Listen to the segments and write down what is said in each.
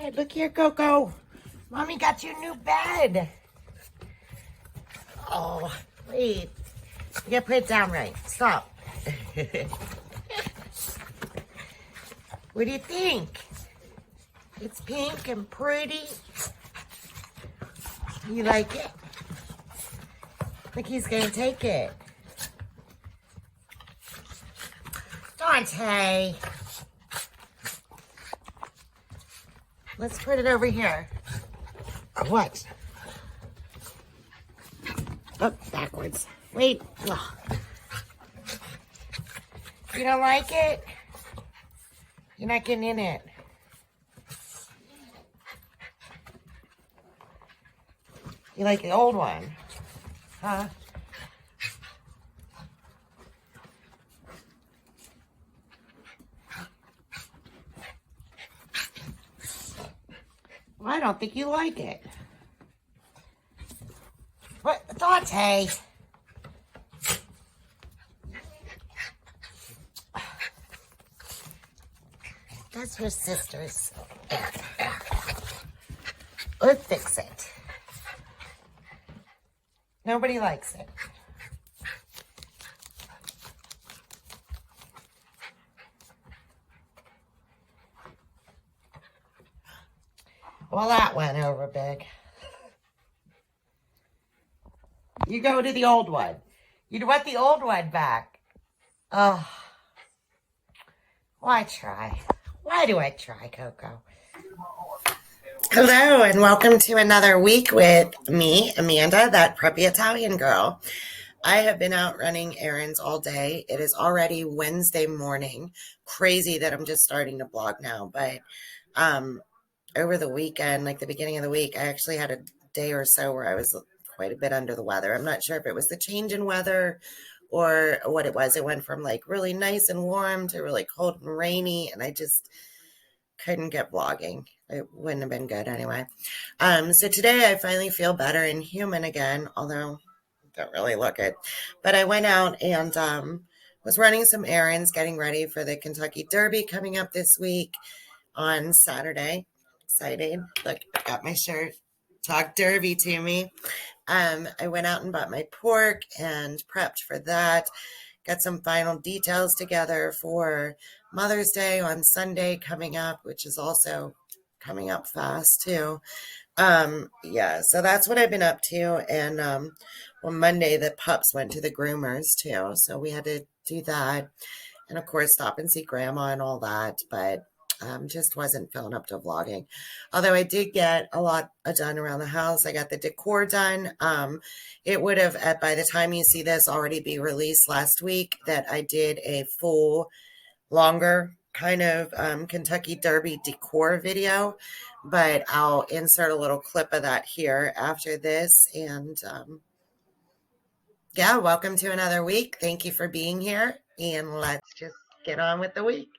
Hey, look here, Coco. Mommy got you a new bed. Oh, wait. You gotta put it down right. Stop. What do you think? It's pink and pretty. You like it? Think he's gonna take it. Dante. Let's put it over here. What? Oh, backwards. Wait. Ugh. You don't like it? You're not getting in it. You like the old one, huh? Well, I don't think you like it. What, Dante? That's your sister's. Let's fix it. Nobody likes it. Well, that went over big. You go to the old one. You want the old one back. Oh. Why try? Why do I try, Coco? Hello, and welcome to another week with me, Amanda, that preppy Italian girl. I have been out running errands all day. It is already Wednesday morning. Crazy that I'm just starting to blog now, but over the weekend, like the beginning of the week, I actually had a day or so where I was quite a bit under the weather. I'm not sure if it was the change in weather or what it was. It went from like really nice and warm to really cold and rainy, and I just couldn't get vlogging. It wouldn't have been good anyway. So today I finally feel better and human again, although I don't really look it. But I went out and was running some errands, getting ready for the Kentucky Derby coming up this week on Saturday. Excited. Look, I got my shirt. Talk Derby to me. I went out and bought my pork and prepped for that. Got some final details together for Mother's Day on Sunday coming up, which is also coming up fast too. Yeah, so that's what I've been up to. And on Monday, the pups went to the groomers too, so we had to do that, and of course stop and see grandma and all that. But just wasn't feeling up to vlogging. Although I did get a lot done around the house. I got the decor done. It would have, by the time you see this, already be released last week that I did a full, longer kind of Kentucky Derby decor video. But I'll insert a little clip of that here after this. And yeah, welcome to another week. Thank you for being here. And let's just get on with the week.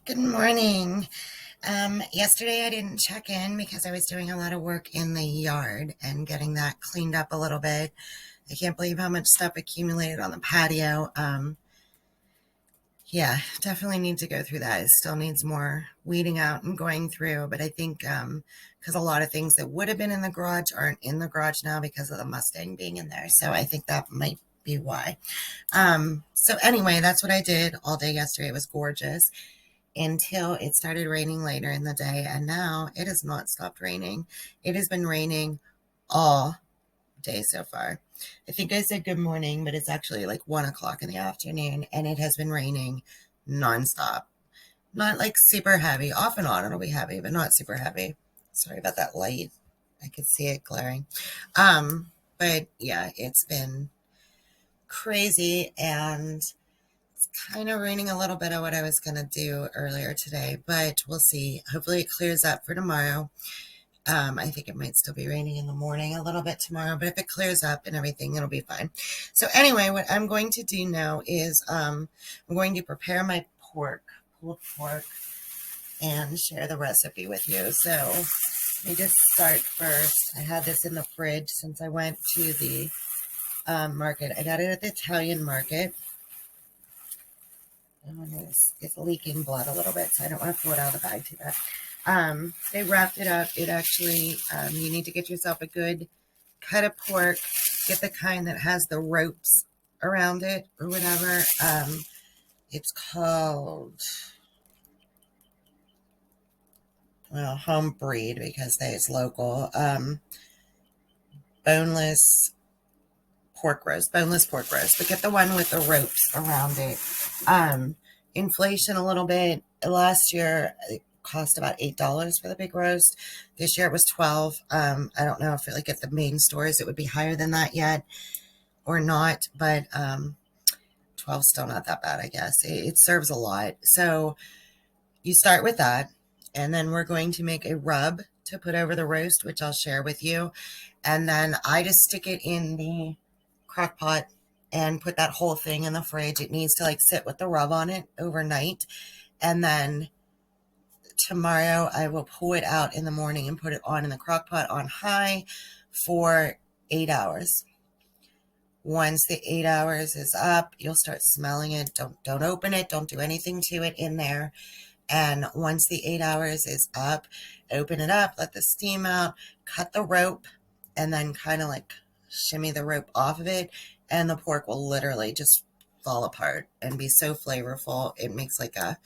Good morning. Yesterday I didn't check in because I was doing a lot of work in the yard and getting that cleaned up a little bit. I can't believe how much stuff accumulated on the patio. Yeah, definitely need to go through that. It still needs more weeding out and going through, but I think because a lot of things that would have been in the garage aren't in the garage now because of the Mustang being in there. So I think that might be why. So anyway, that's what I did all day yesterday. It was gorgeous until it started raining later in the day, and now it has not stopped raining. It has been raining all day so far. I think I said good morning, but it's actually like 1 o'clock in the afternoon, and it has been raining nonstop. Not like super heavy. Off and on it'll be heavy, but not super heavy. Sorry about that light. I could see it glaring. But yeah, it's been crazy, and kind of ruining a little bit of what I was going to do earlier today, but we'll see. Hopefully it clears up for tomorrow. I think it might still be raining in the morning a little bit tomorrow, but if it clears up and everything, it'll be fine. So anyway, what I'm going to do now is I'm going to prepare my pulled pork, and share the recipe with you. So let me just start first. I had this in the fridge since I went to the market. I got it at the Italian market. It's leaking blood a little bit, so I don't want to pull it out of the bag too bad. They wrapped it up. It actually, you need to get yourself a good cut of pork. Get the kind that has the ropes around it or whatever. It's called, well, home breed because it's local. Boneless pork roast, but get the one with the ropes around it. Inflation a little bit. Last year it cost about $8 for the big roast. This year it was 12. I don't know if like at the main stores it would be higher than that yet or not, but 12 still not that bad, I guess. It serves a lot. So you start with that, and then we're going to make a rub to put over the roast, which I'll share with you. And then I just stick it in the crock pot and put that whole thing in the fridge. It needs to like sit with the rub on it overnight. And then tomorrow I will pull it out in the morning and put it on in the crock pot on high for 8 hours. Once the 8 hours is up, you'll start smelling it. Don't open it. Don't do anything to it in there. And once the 8 hours is up, open it up, let the steam out, cut the rope, and then kind of like shimmy the rope off of it, and the pork will literally just fall apart and be so flavorful. It makes like a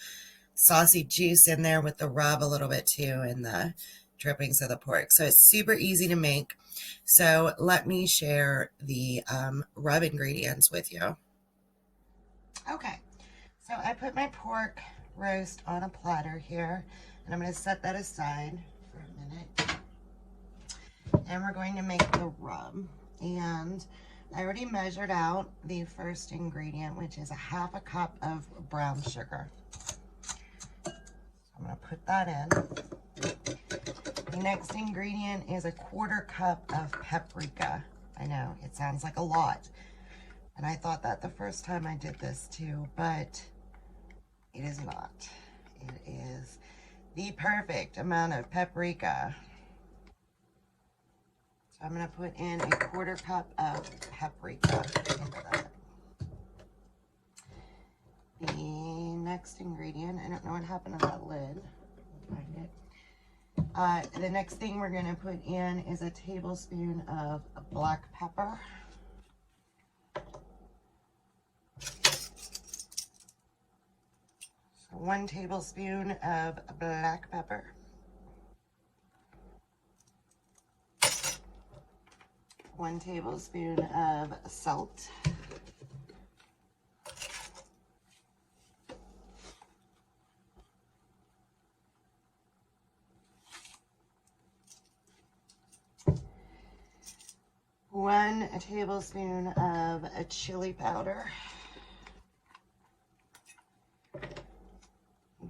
saucy juice in there with the rub a little bit too, and the drippings of the pork. So it's super easy to make. So let me share the rub ingredients with you. Okay, so I put my pork roast on a platter here, and I'm going to set that aside for a minute. And we're going to make the rub. And I already measured out the first ingredient, which is a ½ cup of brown sugar. So I'm going to put that in. The next ingredient is a ½ cup of paprika. I know, it sounds like a lot. And I thought that the first time I did this too, but it is not. It is the perfect amount of paprika. So I'm going to put in a ½ cup of paprika into that. The next ingredient, I don't know what happened to that lid. I'll find it. The next thing we're going to put in is a tablespoon of black pepper. So 1 tablespoon of black pepper. 1 tablespoon of salt. 1 tablespoon of chili powder.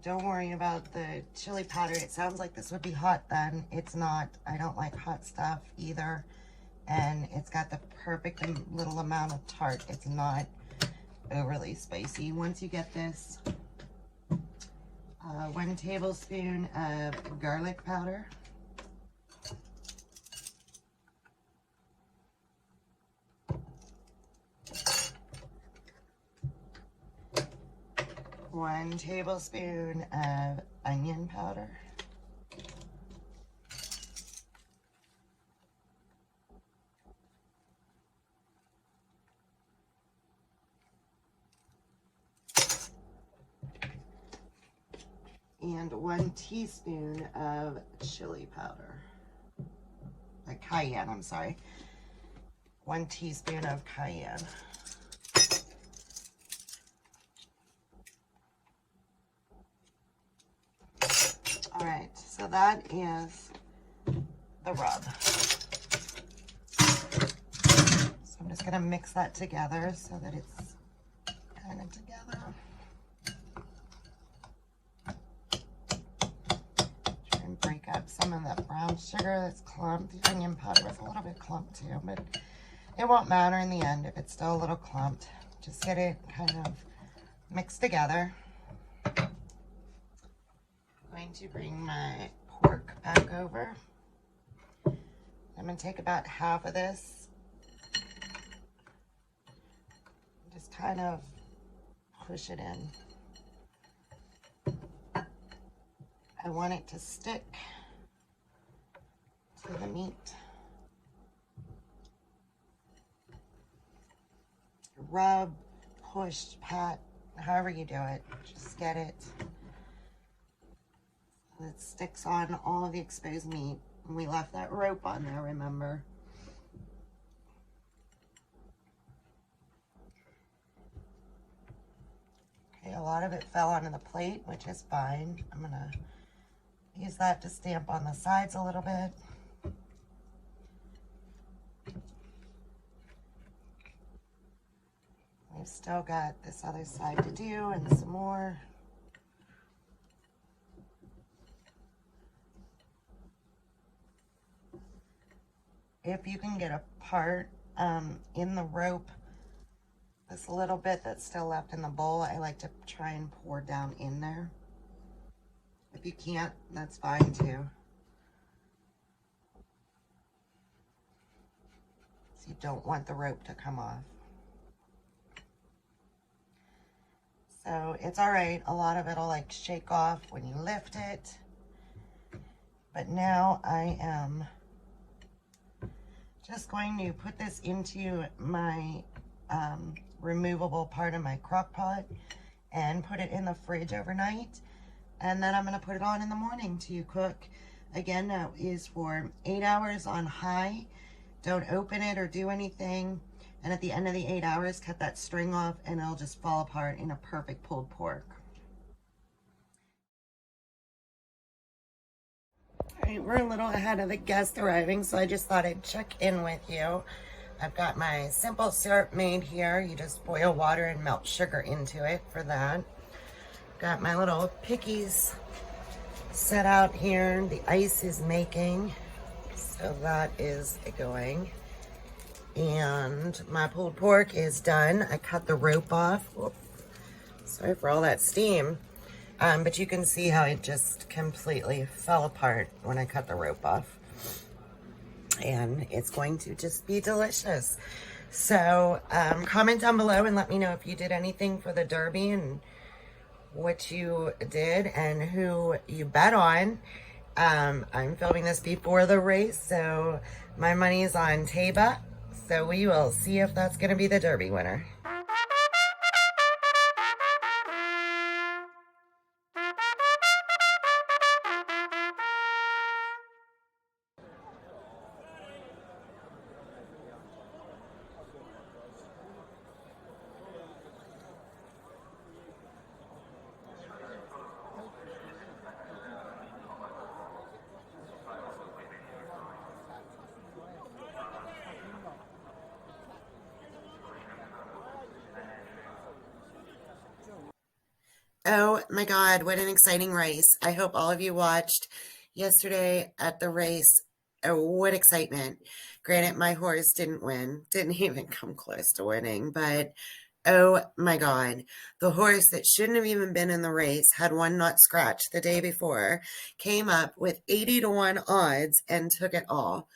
Don't worry about the chili powder. It sounds like this would be hot then. It's not. I don't like hot stuff either. And it's got the perfect little amount of tart. It's not overly spicy. Once you get this 1 tablespoon of garlic powder. 1 tablespoon of onion powder. And 1 teaspoon of chili powder. Cayenne, I'm sorry. 1 teaspoon of cayenne. All right, so that is the rub. So I'm just gonna mix that together so that it's kind of together. Try and break up some of that brown sugar that's clumped. The onion powder was a little bit clumped too, but it won't matter in the end if it's still a little clumped. Just get it kind of mixed together. I'm going to bring my pork back over. I'm going to take about half of this. Just kind of push it in. I want it to stick to the meat. Rub, push, pat, however you do it. Just get it. It sticks on all of the exposed meat. And we left that rope on there, remember? Okay, a lot of it fell onto the plate, which is fine. I'm gonna use that to stamp on the sides a little bit. We've still got this other side to do and some more. If you can get a part in the rope, this little bit that's still left in the bowl, I like to try and pour down in there. If you can't, that's fine too. So you don't want the rope to come off. So it's all right. A lot of it'll like shake off when you lift it. But now I am just going to put this into my removable part of my crock pot and put it in the fridge overnight. And then I'm going to put it on in the morning to cook. Again, that is for 8 hours on high. Don't open it or do anything. And at the end of the 8 hours, cut that string off and it'll just fall apart in a perfect pulled pork. All right, we're a little ahead of the guest arriving, so I just thought I'd check in with you. I've got my simple syrup made here. You just boil water and melt sugar into it for that. Got my little pickies set out here. The ice is making, so that is going. And my pulled pork is done. I cut the rope off. Whoop. Sorry for all that steam. But you can see how it just completely fell apart when I cut the rope off. And it's going to just be delicious. So comment down below and let me know if you did anything for the Derby and what you did and who you bet on. I'm filming this before the race, so my money is on Taba. So we will see if that's going to be the Derby winner. Oh my God, what an exciting race. I hope all of you watched yesterday at the race. Oh, what excitement. Granted, my horse didn't win, didn't even come close to winning, but Oh my God. The horse that shouldn't have even been in the race had one not scratched the day before, came up with 80 to 1 odds and took it all.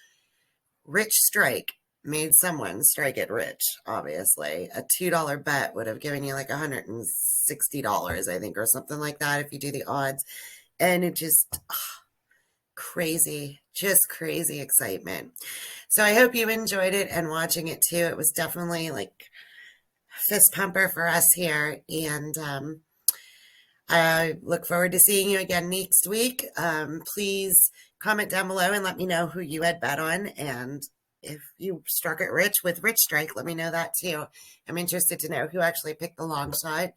Rich Strike made someone strike it rich, obviously. A $2 bet would have given you like $160, I think, or something like that if you do the odds. And it just crazy, just crazy excitement. So I hope you enjoyed it and watching it too. It was definitely like fist pumper for us here. And I look forward to seeing you again next week. Please comment down below and let me know who you had bet on. And if you struck it rich with Rich Strike, let me know that too. I'm interested to know who actually picked the long shot.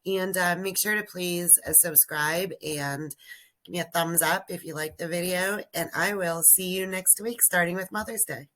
And make sure to please subscribe and give me a thumbs up if you like the video. And I will see you next week, starting with Mother's Day.